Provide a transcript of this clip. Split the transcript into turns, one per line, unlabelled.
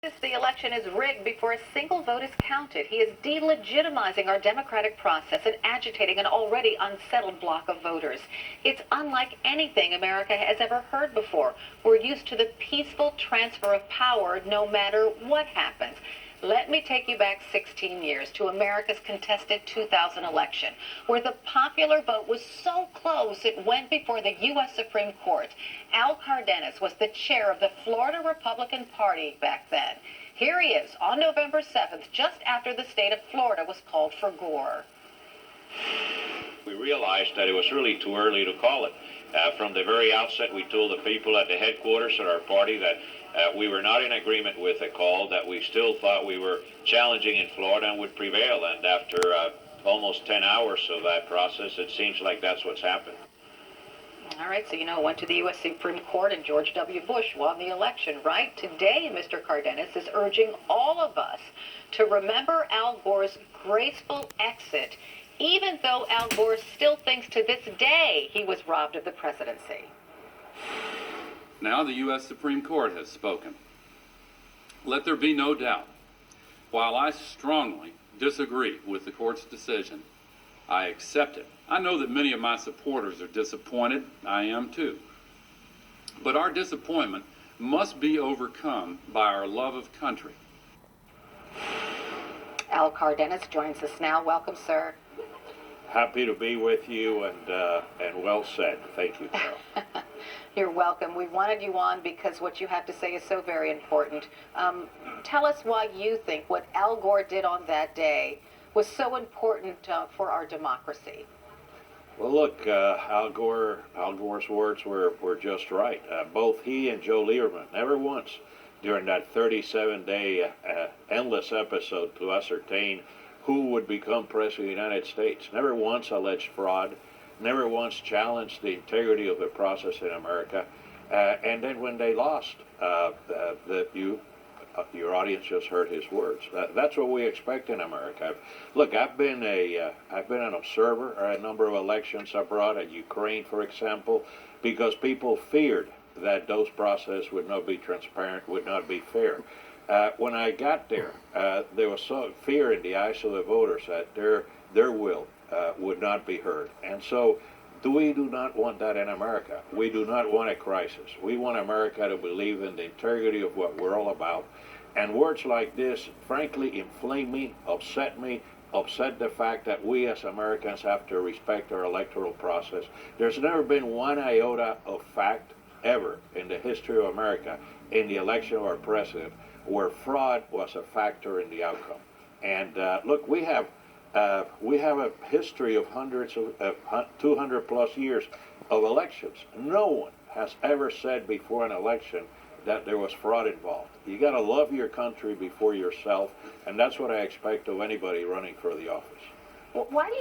The election is rigged before a single vote is counted. He is delegitimizing our democratic process and agitating an already unsettled block of voters. It's unlike anything America has ever heard before. We're used to the peaceful transfer of power no matter what happens. Let me take you back 16 years to America's contested 2000 election, where the popular vote was so close it went before the U.S. Supreme Court. Al Cardenas was the chair of the Florida Republican Party back then. Here he is on November 7th, just after the state of Florida was called for Gore.
We realized that it was really too early to call it. From the very outset, we told the people at the headquarters at our party that we were not in agreement with the call, that we still thought we were challenging in Florida and would prevail. And after almost 10 hours of that process, it seems like that's what's happened.
All right, so it went to the U.S. Supreme Court and George W. Bush won the election, right? Today, Mr. Cardenas is urging all of us to remember Al Gore's graceful exit, even though Al Gore still thinks to this day he was robbed of the presidency.
Now the U.S. Supreme Court has spoken. Let there be no doubt, while I strongly disagree with the court's decision, I accept it. I know that many of my supporters are disappointed. I am too. But our disappointment must be overcome by our love of country.
Al Cardenas joins us now. Welcome, sir.
Happy to be with you, and well said. Thank you, Carol.
You're welcome. We wanted you on because what you have to say is so very important. Tell us why you think what Al Gore did on that day was so important for our democracy.
Well, look, Al Gore's words were just right. Both he and Joe Lieberman never once during that 37-day endless episode to ascertain who would become president of the United States, never once alleged fraud, never once challenged the integrity of the process in America. And then when they lost, your audience just heard his words. That's what we expect in America. Look, I've been an observer at a number of elections abroad, at Ukraine, for example, because people feared that those processes would not be transparent, would not be fair. When I got there, there was so fear in the eyes of the voters that their will would not be heard. And so we do not want that in America. We do not want a crisis. We want America to believe in the integrity of what we're all about. And words like this, frankly, inflame me, upset the fact that we as Americans have to respect our electoral process. There's never been one iota of fact ever in the history of America in the election of our president where fraud was a factor in the outcome. And look, we have a history of 200 plus years of elections. No one has ever said before an election that there was fraud involved. You got to love your country before yourself, and that's what I expect of anybody running for the office.
Why do you